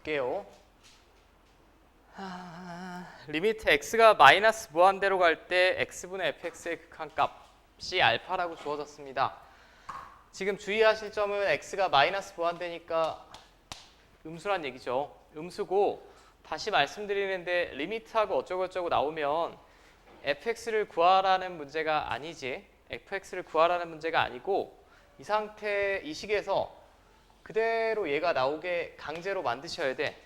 볼게요. 리미트 x가 마이너스 무한대로 갈 때 x분의 fx의 극한값이 알파라고 주어졌습니다. 지금 주의하실 점은 x가 마이너스 무한대니까 음수란 얘기죠. 음수고 다시 말씀드리는데 리미트하고 어쩌고저쩌고 나오면 fx를 구하라는 문제가 아니지. fx를 구하라는 문제가 아니고 이 상태, 이 식에서 그대로 얘가 나오게 강제로 만드셔야 돼.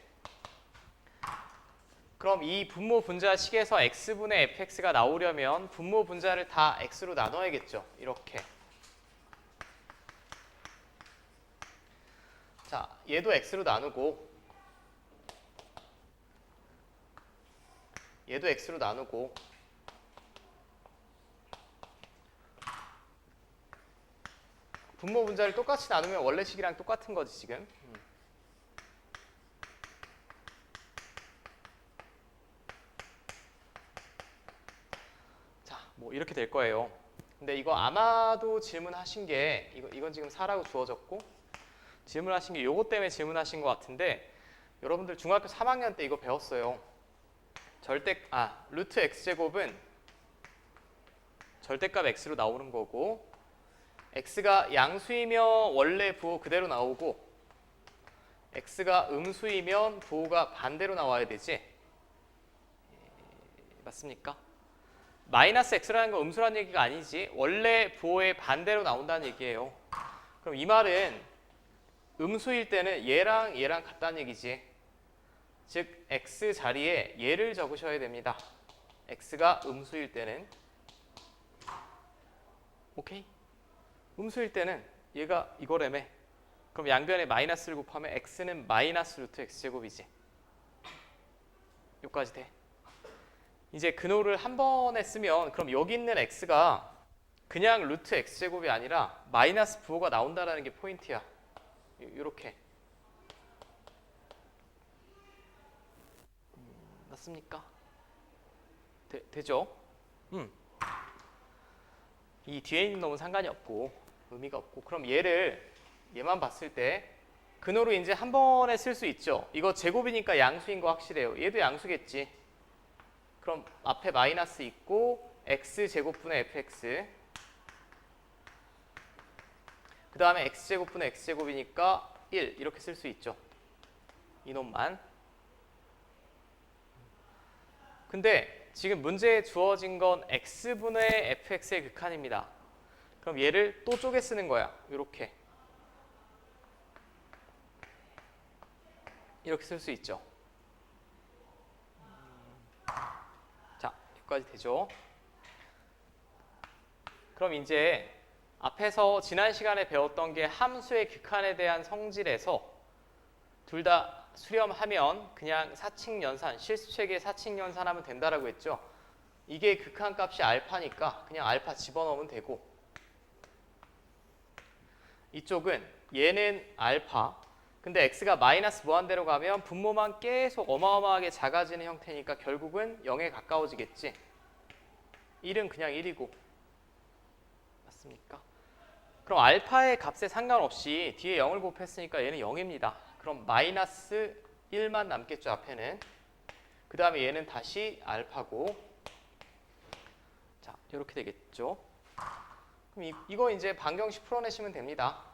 그럼 이 분모 분자 식에서 x분의 fx가 나오려면 분모 분자를 다 x로 나눠야겠죠. 이렇게. 자, 얘도 x로 나누고 얘도 x로 나누고 분모 분자를 똑같이 나누면 원래 식이랑 똑같은 거지 지금. 자, 뭐 이렇게 될 거예요. 근데 이거 아마도 질문하신 게 이건 지금 4라고 주어졌고 질문하신 게 요거 때문에 질문하신 것 같은데 여러분들 중학교 3학년 때 이거 배웠어요. 루트 x제곱은 절대값 x로 나오는 거고 x가 양수이면 원래 부호 그대로 나오고 x가 음수이면 부호가 반대로 나와야 되지. 맞습니까? 마이너스 x라는 건 음수라는 얘기가 아니지. 원래 부호의 반대로 나온다는 얘기예요. 그럼 이 말은 음수일 때는 얘랑 얘랑 같다는 얘기지. 즉 x 자리에 얘를 적으셔야 됩니다. x가 음수일 때는. 오케이? 음수일 때는 얘가 이거라며. 그럼 양변에 마이너스를 곱하면 x는 마이너스 루트 x제곱이지. 여기까지 돼. 이제 근호를 한 번에 쓰면 그럼 여기 있는 x가 그냥 루트 x제곱이 아니라 마이너스 부호가 나온다는 게 포인트야. 이렇게. 맞습니까? 되죠? 이 뒤에 있는 놈은 상관이 없고 의미가 없고 그럼 얘만 봤을 때 근호로 이제 한 번에 쓸 수 있죠. 이거 제곱이니까 양수인 거 확실해요. 얘도 양수겠지. 그럼 앞에 마이너스 있고 x제곱분의 fx 그 다음에 x제곱분의 x제곱이니까 1 이렇게 쓸 수 있죠. 이놈만. 근데 지금 문제에 주어진 건 x분의 fx의 극한입니다. 그럼 얘를 또 쪼개 쓰는 거야. 이렇게 쓸 수 있죠. 자, 여기까지 되죠. 그럼 이제 앞에서 지난 시간에 배웠던 게 함수의 극한에 대한 성질에서 둘 다 수렴하면 그냥 사칙연산, 실수체계 사칙연산하면 된다라고 했죠. 이게 극한값이 알파니까 그냥 알파 집어넣으면 되고 이쪽은 얘는 알파 근데 x가 마이너스 무한대로 가면 분모만 계속 어마어마하게 작아지는 형태니까 결국은 0에 가까워지겠지. 1은 그냥 1이고 맞습니까? 그럼 알파의 값에 상관없이 뒤에 0을 곱했으니까 얘는 0입니다. 그럼 마이너스 1만 남겠죠 앞에는. 그 다음에 얘는 다시 알파고 자 이렇게 되겠죠. 그럼 이거 이제 방정식 풀어내시면 됩니다.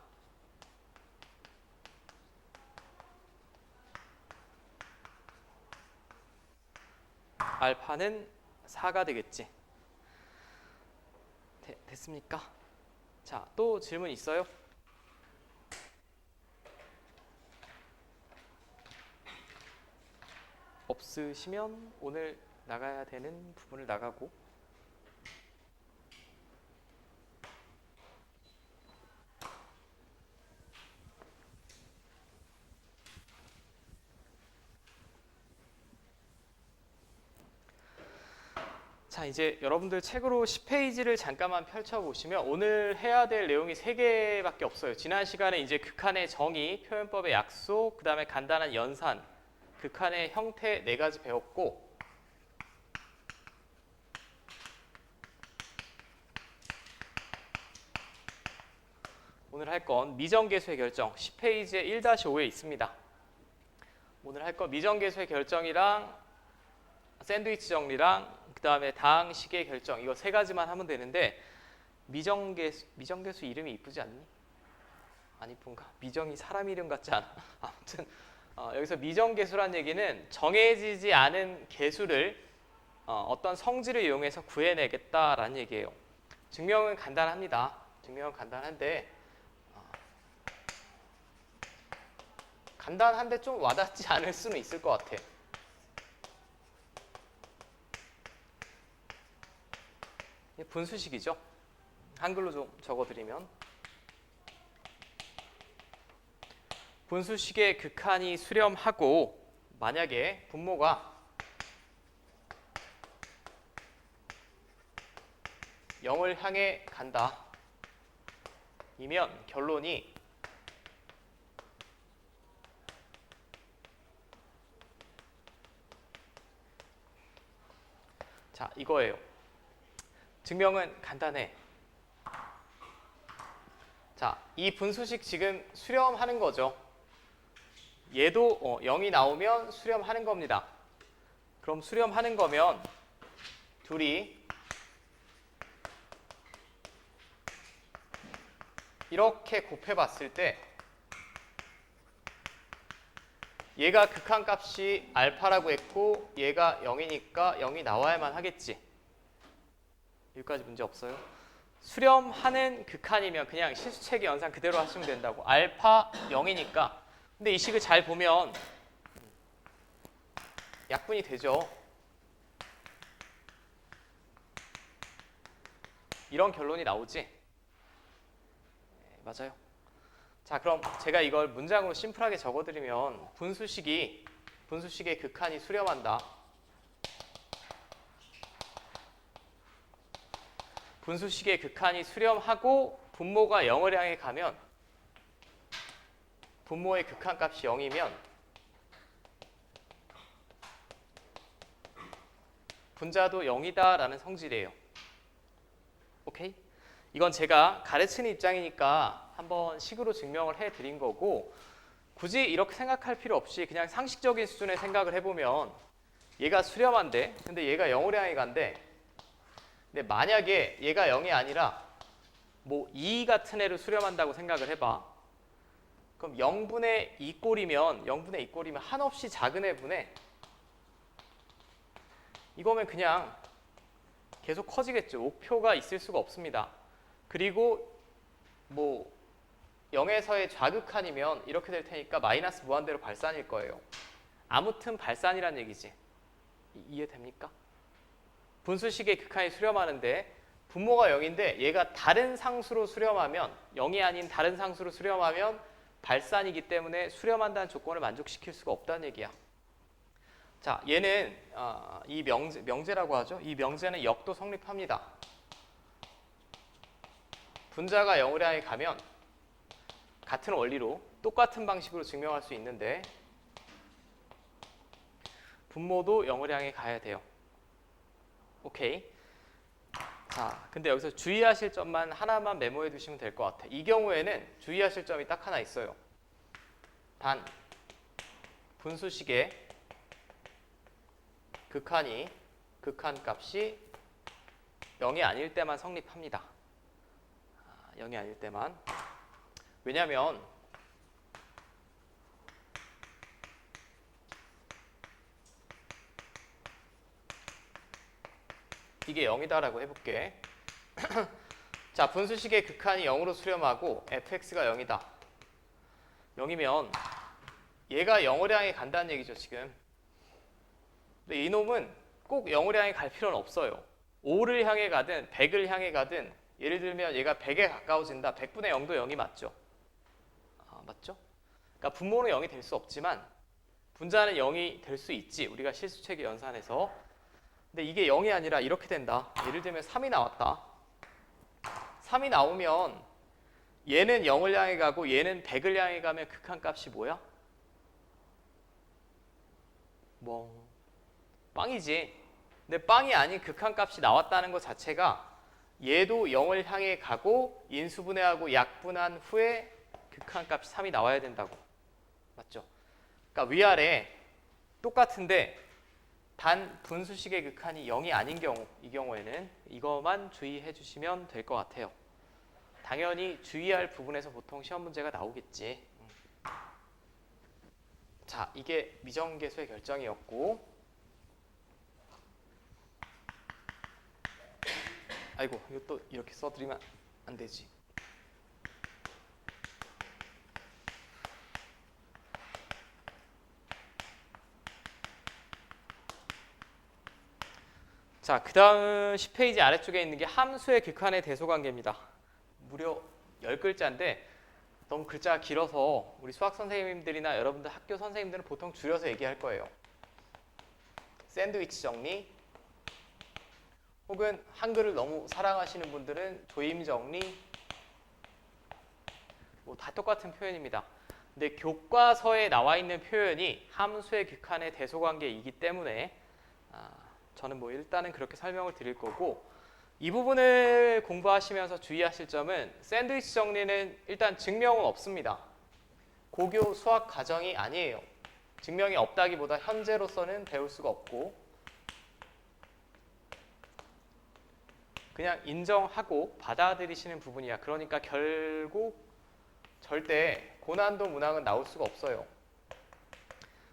알파는 4가 되겠지. 됐습니까? 자, 또 질문 있어요? 없으시면 오늘 나가야 되는 부분을 나가고 자, 이제 여러분들 책으로 10페이지를 잠깐만 펼쳐보시면 오늘 해야 될 내용이 3개밖에 없어요. 지난 시간에 이제 극한의 정의, 표현법의 약속, 그 다음에 간단한 연산, 극한의 형태 4가지 배웠고 오늘 할 건 미정계수의 결정 10페이지에 1-5에 있습니다. 오늘 할 거 미정계수의 결정이랑 샌드위치 정리랑 그 다음에 다항식의 결정 이거 세 가지만 하면 되는데 미정계수 이름이 이쁘지 않니? 안 이쁜가? 미정이 사람 이름 같지 않아? 아무튼 여기서 미정계수란 얘기는 정해지지 않은 계수를 어떤 성질을 이용해서 구해내겠다라는 얘기예요. 증명은 간단합니다. 증명은 간단한데 좀 와닿지 않을 수는 있을 것 같아. 분수식이죠. 한글로 좀 적어드리면 분수식의 극한이 수렴하고 만약에 분모가 0을 향해 간다. 이면 결론이 자, 이거예요. 증명은 간단해. 자, 이 분수식 지금 수렴하는 거죠. 얘도 0이 나오면 수렴하는 겁니다. 그럼 수렴하는 거면 둘이 이렇게 곱해봤을 때 얘가 극한값이 알파라고 했고 얘가 0이니까 0이 나와야만 하겠지. 여기까지 문제 없어요? 수렴하는 극한이면 그냥 실수체계 연산 그대로 하시면 된다고. 알파 0이니까. 근데 이 식을 잘 보면 약분이 되죠. 이런 결론이 나오지? 네, 맞아요. 자, 그럼 제가 이걸 문장으로 심플하게 적어드리면 분수식의 극한이 수렴한다. 분수식의 극한이 수렴하고 분모가 0을 향해 가면 분모의 극한값이 0이면 분자도 0이다라는 성질이에요. 오케이? 이건 제가 가르치는 입장이니까 한번 식으로 증명을 해드린 거고 굳이 이렇게 생각할 필요 없이 그냥 상식적인 수준의 생각을 해보면 얘가 수렴한데 근데 얘가 0을 향해 간대. 근데 만약에 얘가 0이 아니라 뭐 2 같은 애를 수렴한다고 생각을 해봐. 그럼 0분의 2꼴이면 한없이 작은 애분의 이거면 그냥 계속 커지겠죠. 목표가 있을 수가 없습니다. 그리고 뭐 0에서의 좌극한이면 이렇게 될 테니까 마이너스 무한대로 발산일 거예요. 아무튼 발산이란 얘기지. 이해됩니까? 분수식의 극한이 수렴하는데 분모가 0인데 얘가 다른 상수로 수렴하면 0이 아닌 다른 상수로 수렴하면 발산이기 때문에 수렴한다는 조건을 만족시킬 수가 없다는 얘기야. 자, 얘는 이 명제라고 하죠. 이 명제는 역도 성립합니다. 분자가 0을 향해 가면 같은 원리로 똑같은 방식으로 증명할 수 있는데 분모도 0을 향해 가야 돼요. 오케이. 자, 근데 여기서 주의하실 점만 하나만 메모해 두시면 될 것 같아. 이 경우에는 주의하실 점이 딱 하나 있어요. 단 분수식의 극한값이 0이 아닐 때만 성립합니다. 0이 아닐 때만. 왜냐면 이게 0이다라고 해볼게. 자, 분수식의 극한이 0으로 수렴하고 fx가 0이다. 0이면 얘가 0을 향해 간다는 얘기죠, 지금. 근데 이놈은 꼭 0을 향해 갈 필요는 없어요. 5를 향해 가든 100을 향해 가든 예를 들면 얘가 100에 가까워진다. 100분의 0도 0이 맞죠? 맞죠? 그러니까 분모는 0이 될 수 없지만 분자는 0이 될 수 있지. 우리가 실수체계 연산해서. 근데 이게 0이 아니라 이렇게 된다. 예를 들면 3이 나왔다. 3이 나오면 얘는 0을 향해 가고 얘는 100을 향해 가면 극한값이 뭐야? 빵이지. 근데 빵이 아닌 극한값이 나왔다는 것 자체가 얘도 0을 향해 가고 인수분해하고 약분한 후에 극한값이 3이 나와야 된다고. 맞죠? 그러니까 위아래 똑같은데 단 분수식의 극한이 0이 아닌 경우, 이 경우에는 이것만 주의해 주시면 될 것 같아요. 당연히 주의할 부분에서 보통 시험 문제가 나오겠지. 자, 이게 미정계수의 결정이었고, 아이고, 이거 또 이렇게 써드리면 안 되지. 자, 그 다음 10페이지 아래쪽에 있는 게 함수의 극한의 대소관계입니다. 무려 10글자인데 너무 글자가 길어서 우리 수학 선생님들이나 여러분들 학교 선생님들은 보통 줄여서 얘기할 거예요. 샌드위치 정리, 혹은 한글을 너무 사랑하시는 분들은 조임 정리, 뭐 다 똑같은 표현입니다. 근데 교과서에 나와 있는 표현이 함수의 극한의 대소관계이기 때문에 저는 뭐 일단은 그렇게 설명을 드릴 거고, 이 부분을 공부하시면서 주의하실 점은 샌드위치 정리는 일단 증명은 없습니다. 고교 수학 과정이 아니에요. 증명이 없다기보다 현재로서는 배울 수가 없고 그냥 인정하고 받아들이시는 부분이야. 그러니까 결국 절대 고난도 문항은 나올 수가 없어요.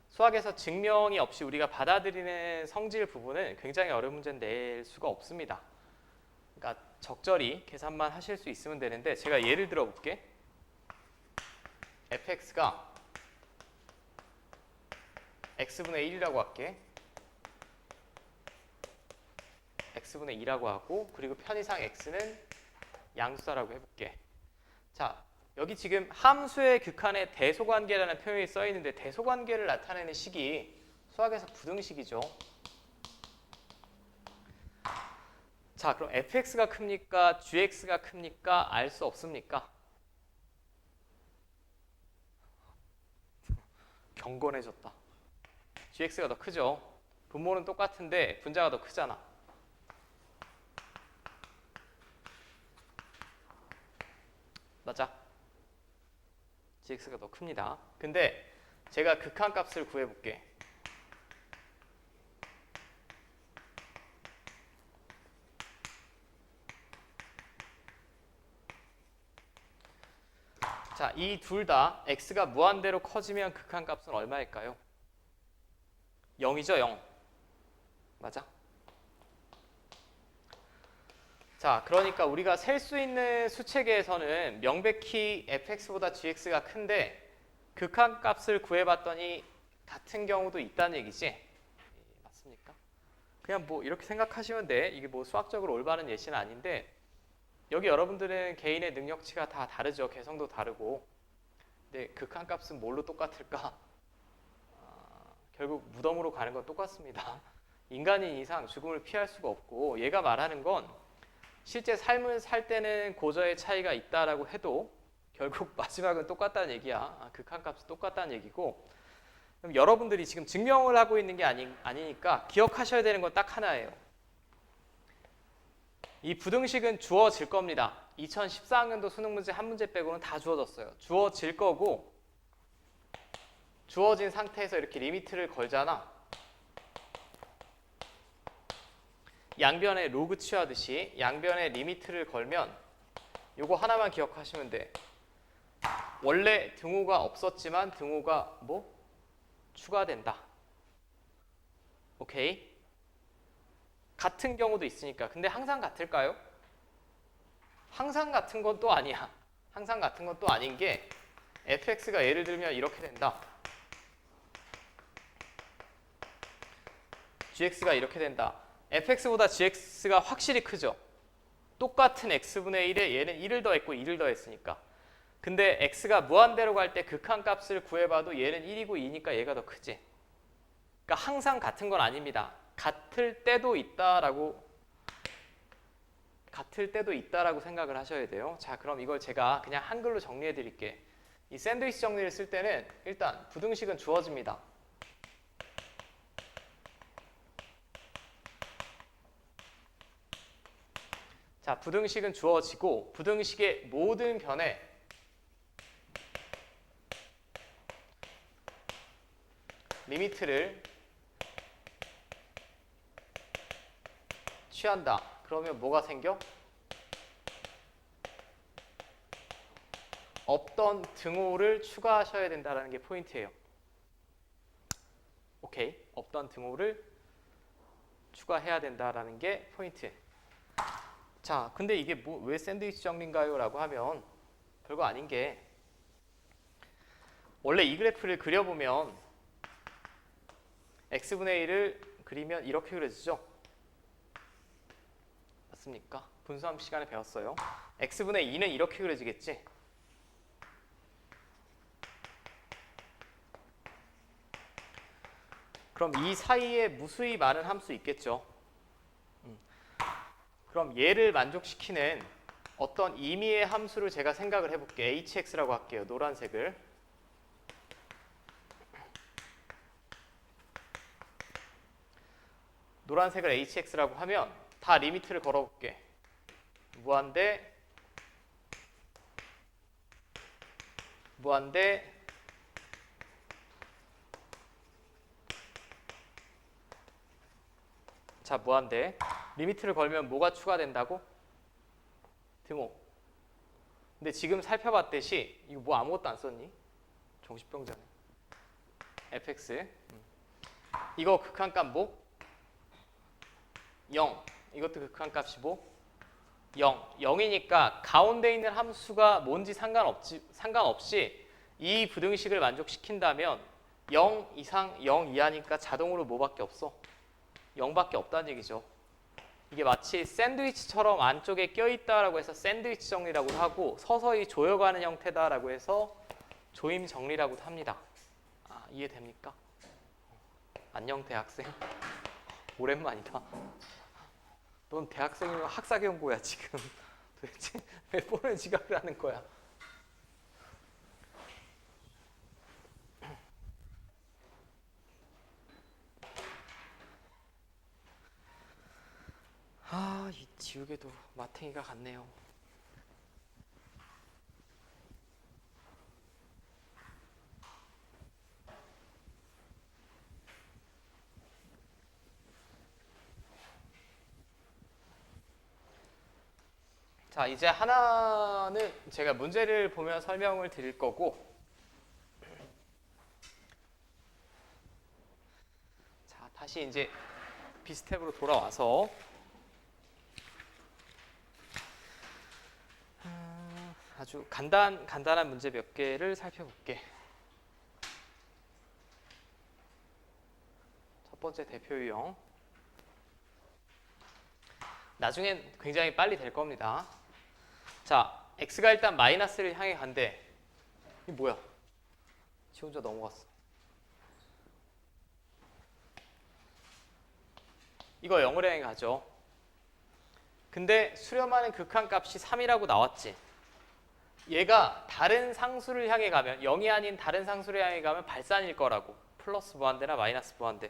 수학에서 증명이 없이 우리가 받아들이는 성질 부분은 굉장히 어려운 문제는 낼 수가 없습니다. 그러니까 적절히 계산만 하실 수 있으면 되는데, 제가 예를 들어 볼게. fx가 x분의 1이라고 할게. x분의 2라고 하고, 그리고 편의상 x는 양수다라고 해볼게. 자, 여기 지금 함수의 극한의 대소관계라는 표현이 써 있는데, 대소관계를 나타내는 식이 수학에서 부등식이죠. 자, 그럼 fx가 큽니까? gx가 큽니까? 알 수 없습니까? 경건해졌다. gx가 더 크죠. 분모는 똑같은데 분자가 더 크잖아. 맞아? gx가 더 큽니다. 근데 제가 극한값을 구해볼게. 자, 이 둘 다 x가 무한대로 커지면 극한값은 얼마일까요? 0이죠, 0. 맞아? 자, 그러니까 우리가 셀 수 있는 수체계에서는 명백히 fx보다 gx가 큰데 극한값을 구해봤더니 같은 경우도 있다는 얘기지? 맞습니까? 그냥 뭐 이렇게 생각하시면 돼. 이게 뭐 수학적으로 올바른 예시는 아닌데, 여기 여러분들은 개인의 능력치가 다 다르죠. 개성도 다르고. 근데 극한값은 뭘로 똑같을까? 결국 무덤으로 가는 건 똑같습니다. 인간인 이상 죽음을 피할 수가 없고, 얘가 말하는 건 실제 삶을 살 때는 고저의 차이가 있다라고 해도 결국 마지막은 똑같다는 얘기야. 극한값은 똑같다는 얘기고, 그럼 여러분들이 지금 증명을 하고 있는 게 아니니까 기억하셔야 되는 건 딱 하나예요. 이 부등식은 주어질 겁니다. 2014학년도 수능 문제 한 문제 빼고는 다 주어졌어요. 주어질 거고, 주어진 상태에서 이렇게 리미트를 걸잖아. 양변에 로그 취하듯이 양변에 리미트를 걸면 요거 하나만 기억하시면 돼. 원래 등호가 없었지만 등호가 뭐? 추가된다. 오케이? 같은 경우도 있으니까. 근데 항상 같을까요? 항상 같은 건 또 아니야. 항상 같은 건 또 아닌 게, fx가 예를 들면 이렇게 된다. gx가 이렇게 된다. fx보다 gx가 확실히 크죠. 똑같은 x분의 1에 얘는 1을 더했고 2를 더했으니까. 근데 x가 무한대로 갈 때 극한값을 구해봐도 얘는 1이고 2니까 얘가 더 크지. 그러니까 항상 같은 건 아닙니다. 같을 때도 있다라고 생각을 하셔야 돼요. 자, 그럼 이걸 제가 그냥 한글로 정리해 드릴게. 이 샌드위치 정리를 쓸 때는 일단 부등식은 주어집니다. 자, 부등식은 주어지고, 부등식의 모든 변에 리미트를 취한다. 그러면 뭐가 생겨? 없던 등호를 추가하셔야 된다는 게 포인트예요. 오케이. 없던 등호를 추가해야 된다는 게 포인트. 자, 근데 이게 왜 샌드위치 정리인가요? 라고 하면 별거 아닌 게 원래 이 그래프를 그려보면 x분의 1을 그리면 이렇게 그려지죠? 맞습니까? 분수함 시간에 배웠어요. x분의 2는 이렇게 그려지겠지? 그럼 이 사이에 무수히 많은 함수 있겠죠? 그럼 얘를 만족시키는 어떤 임의의 함수를 제가 생각을 해볼게요. hx라고 할게요. 노란색을. 노란색을 hx라고 하면 다 리미트를 걸어볼게. 무한대 자, 무한대. 리미트를 걸면 뭐가 추가된다고? 등호. 근데 지금 살펴봤듯이 이거 뭐 아무것도 안 썼니? 정신병자네. fx. 이거 극한값 뭐? 0. 이것도 극한값이 뭐? 0. 0이니까 가운데 있는 함수가 뭔지 상관없이 이 부등식을 만족시킨다면 0 이상 0 이하니까 자동으로 뭐밖에 없어? 0밖에 없다는 얘기죠. 이게 마치 샌드위치처럼 안쪽에 껴있다라고 해서 샌드위치 정리라고 하고 서서히 조여가는 형태다라고 해서 조임 정리라고도 합니다. 아, 이해됩니까? 안녕 대학생. 오랜만이다. 넌 대학생이면 학사 경고야 지금. 도대체 몇 번을 지각을 하는 거야? 아, 이 지우개도 마탱이가 같네요. 자, 이제 하나는 제가 문제를 보면 설명을 드릴 거고, 자, 다시 이제 비스텝으로 돌아와서 아주 간단한 문제 몇 개를 살펴볼게. 첫 번째 대표 유형. 나중엔 굉장히 빨리 될 겁니다. 자, x가 일단 마이너스를 향해 간대. 이게 뭐야? 지 혼자 넘어갔어. 이거 0을 향해 가죠. 근데 수렴하는 극한값이 3이라고 나왔지. 얘가 다른 상수를 향해 가면 0이 아닌 다른 상수를 향해 가면 발산일 거라고. 플러스 무한대나 마이너스 무한대.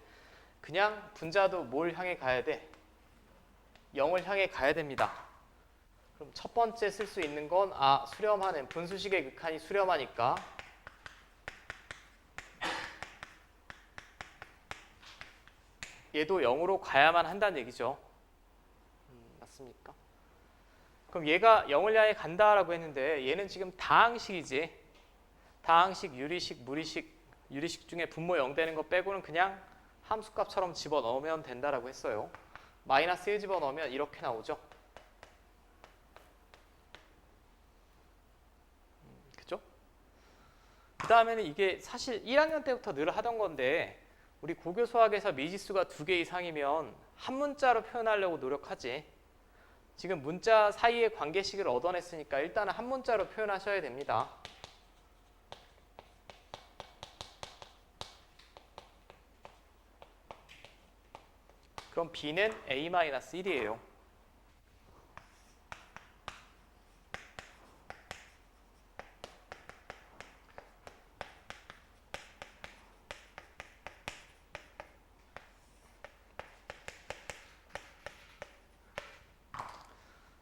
그냥 분자도 뭘 향해 가야 돼? 0을 향해 가야 됩니다. 그럼 첫 번째 쓸 수 있는 건 수렴하는 분수식의 극한이 수렴하니까 얘도 0으로 가야만 한다는 얘기죠. 맞습니까? 그럼 얘가 0을 향해 간다라고 했는데 얘는 지금 다항식이지. 다항식, 유리식, 무리식, 유리식 중에 분모 0 되는 거 빼고는 그냥 함수값처럼 집어넣으면 된다라고 했어요. 마이너스 1 집어넣으면 이렇게 나오죠. 그죠? 그 다음에는 이게 사실 1학년 때부터 늘 하던 건데 우리 고교 수학에서 미지수가 2개 이상이면 한 문자로 표현하려고 노력하지. 지금 문자 사이의 관계식을 얻어냈으니까 일단은 한 문자로 표현하셔야 됩니다. 그럼 b는 a-1이에요.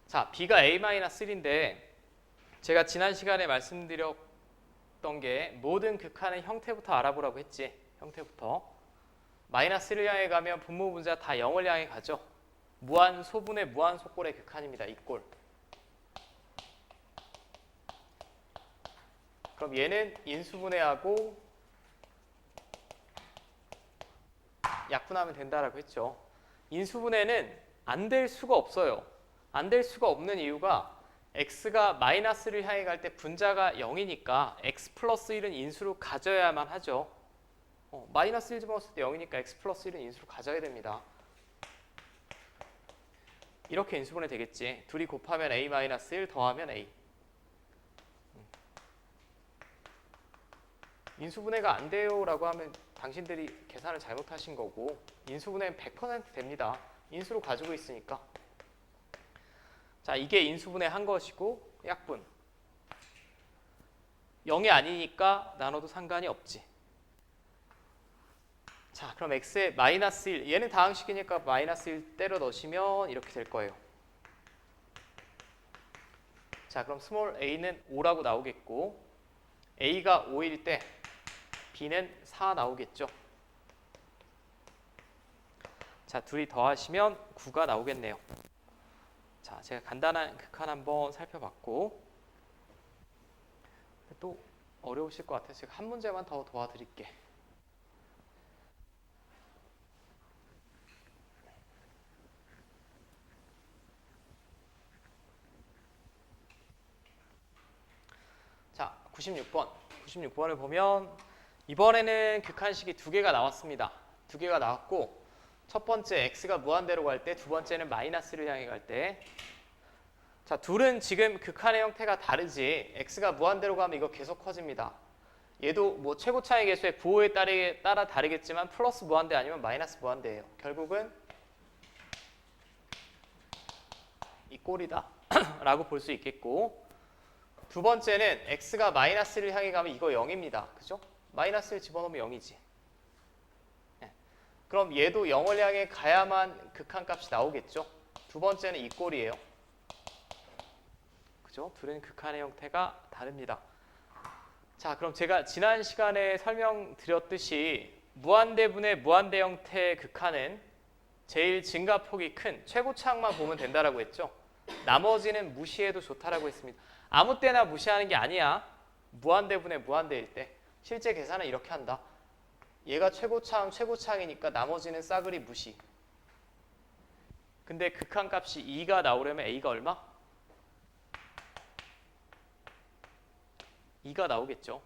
자, b가 a-1인데 제가 지난 시간에 말씀드렸던 게 모든 극한의 형태부터 알아보라고 했지. 형태부터. 마이너스 1을 향해 가면 분모 분자 다 0을 향해 가죠. 무한 소분의 무한 속골의 극한입니다. 이 꼴. 그럼 얘는 인수분해하고 약분하면 된다라고 했죠. 인수분해는 안 될 수가 없어요. 안 될 수가 없는 이유가 x가 마이너스를 향해 갈 때 분자가 0이니까 x 플러스 1은 인수로 가져야만 하죠. 마이너스 1 집어넣었을 때 0이니까 x 플러스 1은 인수로 가져야 됩니다. 이렇게 인수분해 되겠지. 둘이 곱하면 a 마이너스 1 더하면 a. 인수분해가 안 돼요 라고 하면 당신들이 계산을 잘못하신 거고, 인수분해는 100% 됩니다. 인수로 가지고 있으니까. 자, 이게 인수분해 한 것이고, 약분 0이 아니니까 나눠도 상관이 없지. 자, 그럼 x에 마이너스 1, 얘는 다항식이니까 마이너스 1 때려 넣으시면 이렇게 될 거예요. 자, 그럼 스몰 a는 5라고 나오겠고, a가 5일 때 b는 4 나오겠죠. 자, 둘이 더하시면 9가 나오겠네요. 자, 제가 간단한 극한 한번 살펴봤고, 또 어려우실 것 같아서 제가 한 문제만 더 도와드릴게. 자, 96번을 보면 이번에는 극한식이 두 개가 나왔습니다. 두 개가 나왔고, 첫 번째 x가 무한대로 갈 때, 두 번째는 마이너스를 향해 갈 때. 자, 둘은 지금 극한의 형태가 다르지. x가 무한대로 가면 이거 계속 커집니다. 얘도 뭐 최고차의 개수의 부호에 따라 다르겠지만 플러스 무한대 아니면 마이너스 무한대예요. 결국은 이 꼴이다 라고 볼 수 있겠고, 두 번째는 x가 마이너스를 향해 가면 이거 0입니다. 그죠? 마이너스를 집어넣으면 0이지. 네. 그럼 얘도 0을 향해 가야만 극한값이 나오겠죠? 두 번째는 이 꼴이에요. 그죠? 둘은 극한의 형태가 다릅니다. 자, 그럼 제가 지난 시간에 설명드렸듯이 무한대분의 무한대 형태의 극한은 제일 증가폭이 큰 최고차항만 보면 된다라고 했죠. 나머지는 무시해도 좋다라고 했습니다. 아무 때나 무시하는 게 아니야. 무한대분의 무한대일 때. 실제 계산은 이렇게 한다. 얘가 최고차항이니까 나머지는 싸그리 무시. 근데 극한값이 2가 나오려면 a가 얼마? 2가 나오겠죠.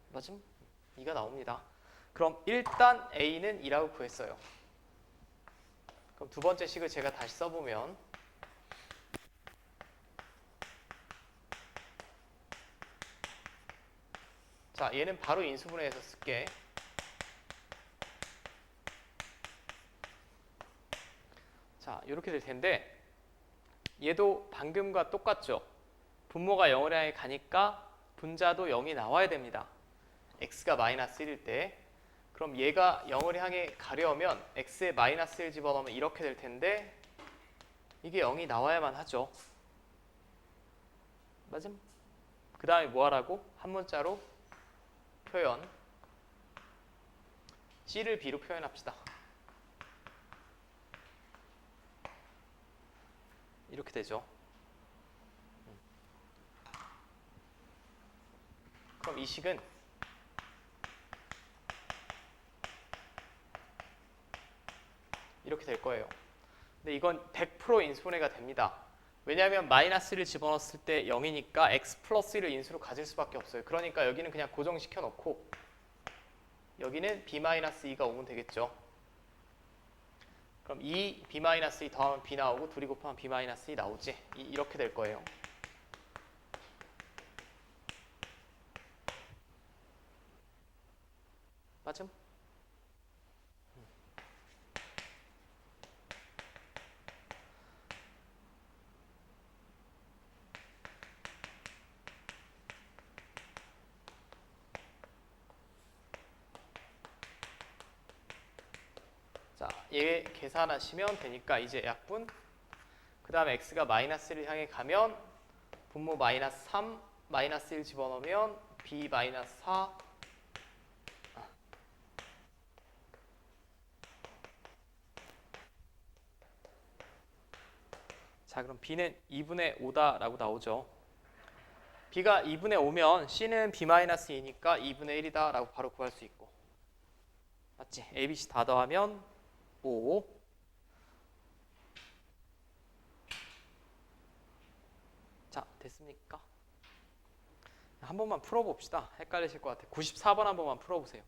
맞음? 2가 나옵니다. 그럼 일단 a는 2라고 구했어요. 그럼 두 번째 식을 제가 다시 써보면, 자, 얘는 바로 인수분해해서 쓸게. 자, 이렇게 될 텐데, 얘도 방금과 똑같죠. 분모가 0을 향해 가니까 분자도 0이 나와야 됩니다. x가 마이너스 1일 때. 그럼 얘가 0을 향해 가려면 x에 마이너스 1 집어넣으면 이렇게 될 텐데, 이게 0이 나와야만 하죠. 맞음? 그 다음에 뭐 하라고? 한 문자로 표현. c를 b로 표현합시다. 이렇게 되죠. 그럼 이 식은 이렇게 될 거예요. 근데 이건 100% 인수분해가 됩니다. 왜냐하면 마이너스를 집어넣었을 때 0이니까 x 플러스 1을 인수로 가질 수밖에 없어요. 그러니까 여기는 그냥 고정시켜 놓고 여기는 b-2가 오면 되겠죠. 그럼 2 b-2 더하면 b 나오고 둘이 곱하면 b-2 나오지. 이렇게 될 거예요. 맞음? 자, 얘 계산하시면 되니까 이제 약분. 그 다음에 x가 마이너스를 향해 가면 분모 마이너스 3, 마이너스 1 집어넣으면 b 마이너스 4 자, 그럼 B는 2분의 5다라고 나오죠. B가 2분의 5면 C는 B-2니까 2분의 1이다라고 바로 구할 수 있고. 맞지? A, B, C 다 더하면 5. 자, 됐습니까? 한 번만 풀어봅시다. 헷갈리실 것 같아요. 94번 한 번만 풀어보세요.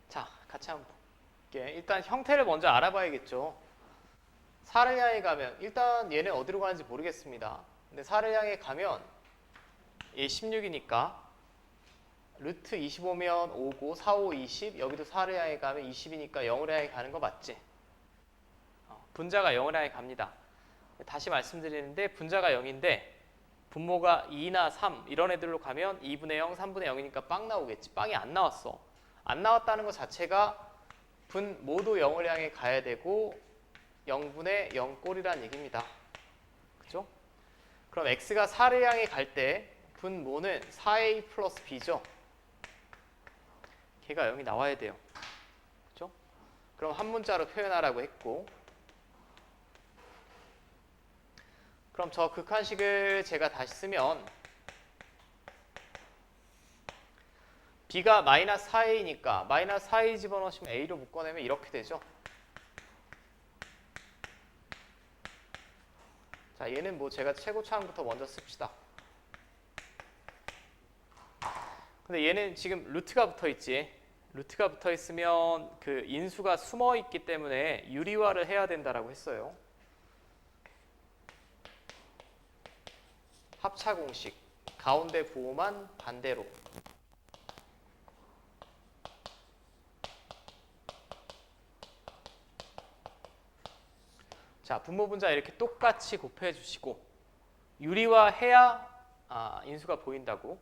자, 같이 한번 볼게. 일단 형태를 먼저 알아봐야겠죠. 4를 향해 가면 일단 얘는 어디로 가는지 모르겠습니다. 근데 4를 향해 가면 얘 16이니까 루트 25면 5고 4, 5, 20 여기도 4를 향해 가면 20이니까 0을 향해 가는 거 맞지? 분자가 0을 향해 갑니다. 다시 말씀드리는데 분자가 0인데 분모가 2나 3 이런 애들로 가면 2분의 0, 3분의 0이니까 빵 나오겠지. 빵이 안 나왔어. 안 나왔다는 것 자체가 분모도 0을 향해 가야 되고 0분의 0꼴이라는 얘기입니다. 그죠? 그럼 x가 4를 향해 갈 때 분모는 4a 플러스 b죠. 걔가 0이 나와야 돼요. 그죠? 그럼 한 문자로 표현하라고 했고, 그럼 저 극한식을 제가 다시 쓰면 b가 마이너스 4a니까 마이너스 4a 집어넣으시면 a로 묶어내면 이렇게 되죠. 자, 얘는 뭐 제가 최고차항부터 먼저 씁시다. 근데 얘는 지금 루트가 붙어 있지. 루트가 붙어 있으면 그 인수가 숨어 있기 때문에 유리화를 해야 된다라고 했어요. 합차 공식. 가운데 부호만 반대로. 자, 분모 분자 이렇게 똑같이 곱해 주시고 유리화해야 인수가 보인다고.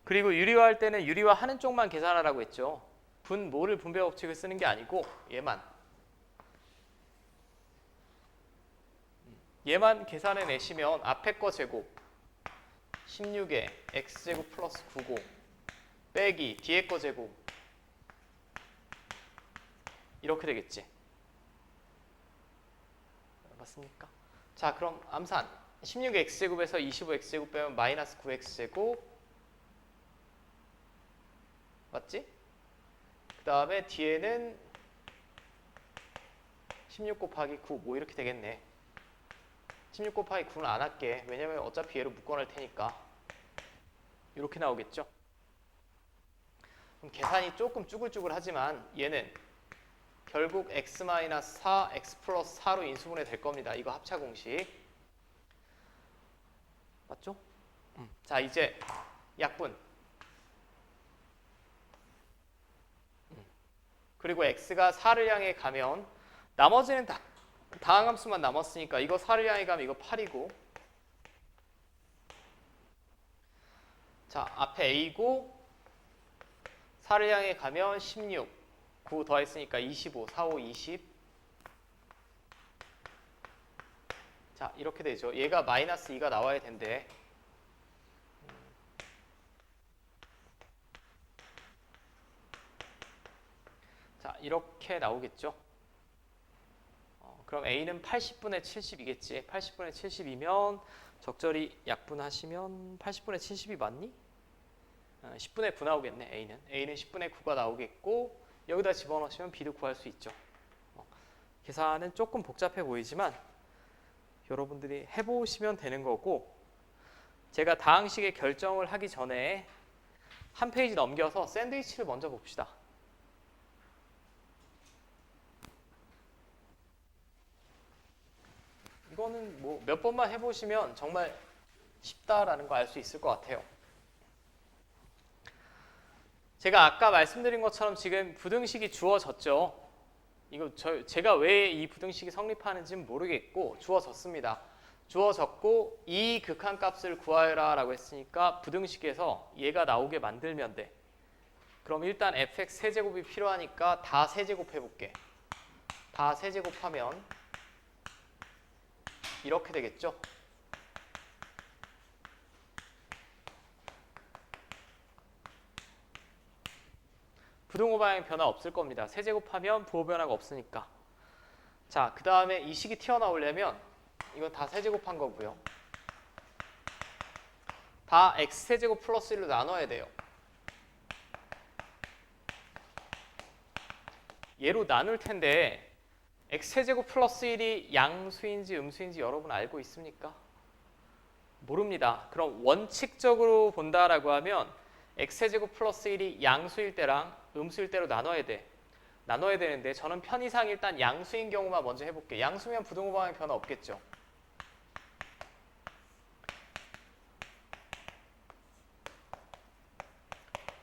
그리고 유리화할 때는 유리화하는 쪽만 계산하라고 했죠. 분모를 분배 법칙을 쓰는 게 아니고 얘만 계산해 내시면 앞에 거 제곱 16에 x제곱 플러스 9고 빼기 뒤에 거 제곱 이렇게 되겠지. 맞습니까? 자, 그럼 암산 16x제곱에서 25x제곱 빼면 마이너스 9x제곱 맞지? 그 다음에 뒤에는 16 곱하기 9 뭐 이렇게 되겠네. 16 곱하기 9는 안 할게. 왜냐면 어차피 얘로 묶어낼 테니까. 이렇게 나오겠죠? 그럼 계산이 조금 쭈글쭈글하지만 얘는 결국 x-4, x 플러스 4로 인수분해 될 겁니다. 이거 합차 공식. 맞죠? 자, 이제 약분. 그리고 x가 4를 향해 가면 나머지는 다 다항함수만 남았으니까 이거 4를 향해 가면 이거 8이고 자, 앞에 a고 4를 향해 가면 16 9 더했으니까 25 4, 5, 20 자, 자, 이렇게 되죠. 얘가 마이너스 2가 나와야 된대. 자, 이렇게 나오겠죠. 그럼 A는 80분의 70이겠지. 80분의 70이면 적절히 약분하시면 80분의 70이 맞니? 10분의 9 나오겠네. A는 10분의 9가 나오겠고 여기다 집어넣으시면 B도 구할 수 있죠. 계산은 조금 복잡해 보이지만 여러분들이 해보시면 되는 거고, 제가 다항식의 결정을 하기 전에 한 페이지 넘겨서 샌드위치를 먼저 봅시다. 이거는 뭐 몇 번만 해보시면 정말 쉽다라는 거 알 수 있을 것 같아요. 제가 아까 말씀드린 것처럼 지금 부등식이 주어졌죠. 이거 제가 왜 이 부등식이 성립하는지는 모르겠고 주어졌습니다. 주어졌고 이 극한값을 구하여라 라고 했으니까 부등식에서 얘가 나오게 만들면 돼. 그럼 일단 fx 세제곱이 필요하니까 다 세제곱 해볼게. 다 세제곱하면 이렇게 되겠죠. 부등호 방향 변화 없을 겁니다. 세제곱하면 부호 변화가 없으니까. 자, 그 다음에 이 식이 튀어나오려면 이건 다 세제곱한 거고요. 다 x세제곱 플러스 1로 나눠야 돼요. 얘로 나눌 텐데 x세제곱 플러스 1이 양수인지 음수인지 여러분 알고 있습니까? 모릅니다. 그럼 원칙적으로 본다라고 하면 x세제곱 플러스 1이 양수일 때랑 음수일 때로 나눠야 되는데 저는 편의상 일단 양수인 경우만 먼저 해볼게요. 양수면 부등호 방향 변화 없겠죠.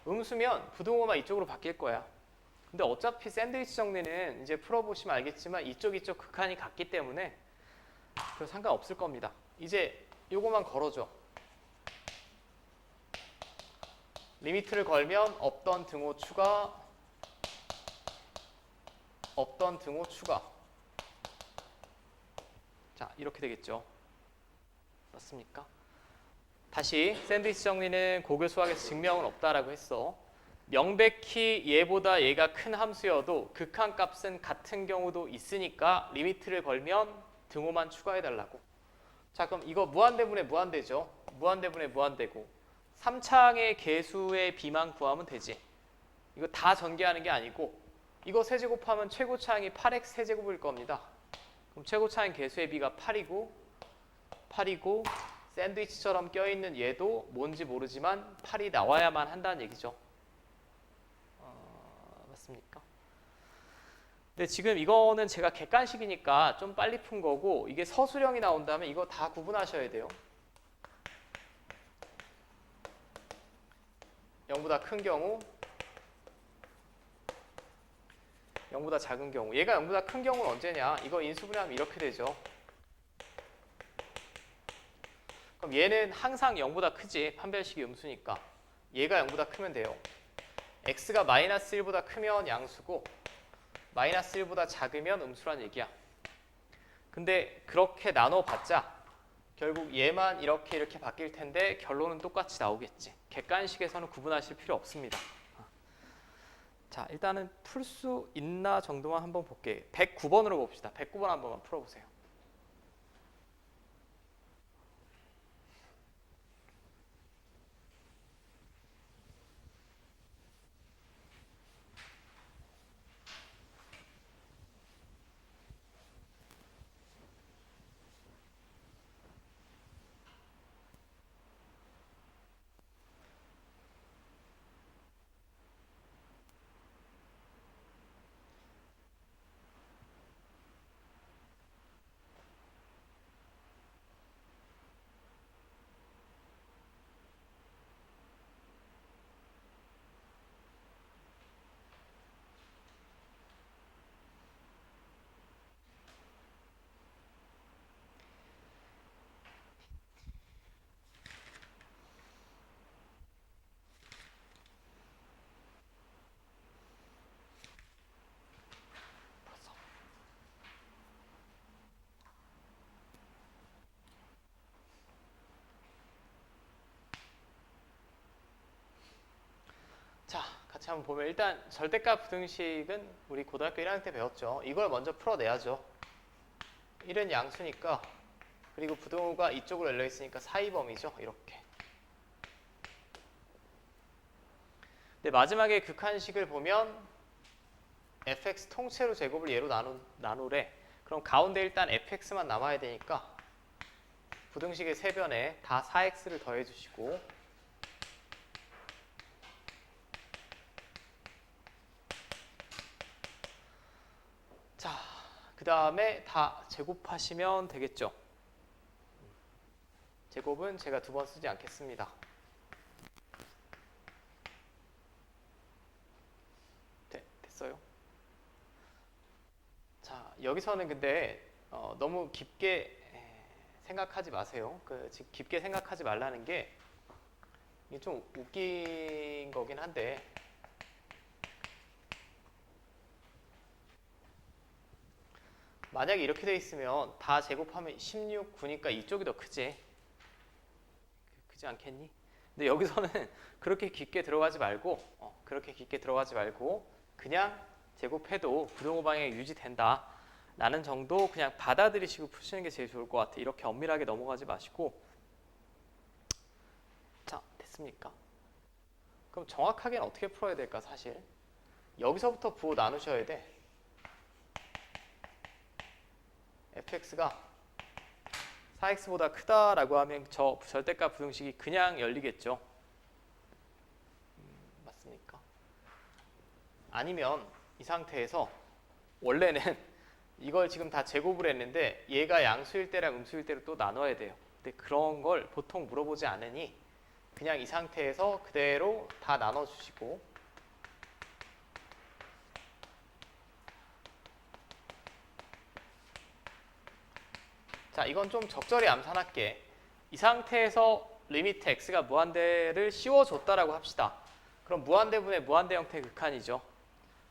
음수면 부등호만 이쪽으로 바뀔 거야. 근데 어차피 샌드위치 정리는 이제 풀어보시면 알겠지만 이쪽 극한이 같기 때문에 별 상관없을 겁니다. 이제 요거만 걸어줘. 리미트를 걸면 없던 등호 추가, 없던 등호 추가. 자, 이렇게 되겠죠. 맞습니까? 다시 샌드위치 정리는 고교 수학에서 증명은 없다라고 했어. 명백히 얘보다 얘가 큰 함수여도 극한값은 같은 경우도 있으니까 리미트를 걸면 등호만 추가해달라고. 자, 그럼 이거 무한대분의 무한대죠. 무한대분의 무한대고 3차항의 개수의 비만 구하면 되지. 이거 다 전개하는 게 아니고 이거 세제곱하면 최고차항이 8x 세제곱일 겁니다. 그럼 최고차항 개수의 비가 8이고 샌드위치처럼 껴있는 얘도 뭔지 모르지만 8이 나와야만 한다는 얘기죠. 맞습니까? 근데 지금 이거는 제가 객관식이니까 좀 빨리 푼 거고 이게 서술형이 나온다면 이거 다 구분하셔야 돼요. 0보다 큰 경우, 0보다 작은 경우. 얘가 0보다 큰 경우는 언제냐? 이거 인수분해하면 이렇게 되죠. 그럼 얘는 항상 0보다 크지. 판별식이 음수니까. 얘가 0보다 크면 돼요. x가 마이너스 1보다 크면 양수고 마이너스 1보다 작으면 음수란 얘기야. 근데 그렇게 나눠봤자 결국 얘만 이렇게 바뀔 텐데 결론은 똑같이 나오겠지. 객관식에서는 구분하실 필요 없습니다. 자, 일단은 풀 수 있나 정도만 한번 볼게요. 109번으로 봅시다. 109번 한번만 풀어보세요. 같이 한번 보면 일단 절대값 부등식은 우리 고등학교 1학년 때 배웠죠. 이걸 먼저 풀어내야죠. 1은 양수니까 그리고 부등호가 이쪽으로 열려있으니까 사이범위죠. 이렇게. 근데 마지막에 극한식을 보면 fx 통째로 제곱을 얘로 나누래. 그럼 가운데 일단 fx만 남아야 되니까 부등식의 세변에 다 4x를 더해주시고 자, 그 다음에 다 제곱하시면 되겠죠. 제곱은 제가 2번 쓰지 않겠습니다. 네, 됐어요. 자, 여기서는 근데 너무 깊게 생각하지 마세요. 깊게 생각하지 말라는 게 이게 좀 웃긴 거긴 한데 만약에 이렇게 돼 있으면 다 제곱하면 16, 9니까 이쪽이 더 크지 않겠니? 근데 여기서는 그렇게 깊게 들어가지 말고 그냥 제곱해도 부등호 방향이 유지된다 라는 정도 그냥 받아들이시고 푸시는 게 제일 좋을 것 같아요. 이렇게 엄밀하게 넘어가지 마시고. 자, 됐습니까? 그럼 정확하게는 어떻게 풀어야 될까? 사실 여기서부터 부호 나누셔야 돼. fx가 4x보다 크다라고 하면 저 절대값 부등식이 그냥 열리겠죠. 맞습니까? 아니면 이 상태에서 원래는 이걸 지금 다 제곱을 했는데 얘가 양수일 때랑 음수일 때로 또 나눠야 돼요. 근데 그런 걸 보통 물어보지 않으니 그냥 이 상태에서 그대로 다 나눠주시고 자, 이건 좀 적절히 암산할게. 이 상태에서 리미트 x가 무한대를 씌워줬다라고 합시다. 그럼 무한대분의 무한대 형태의 극한이죠.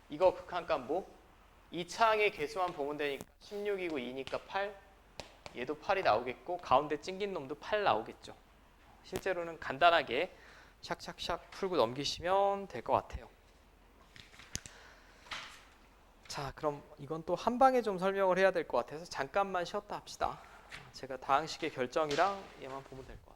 이거 극한값 뭐? 이 창의 개수만 보면 되니까 16이고 2니까 8. 얘도 8이 나오겠고 가운데 찡긴 놈도 8 나오겠죠. 실제로는 간단하게 샥샥샥 풀고 넘기시면 될 것 같아요. 자, 그럼 이건 또 한 방에 좀 설명을 해야 될 것 같아서 잠깐만 쉬었다 합시다. 제가 다항식의 결정이랑 얘만 보면 될 것 같아요.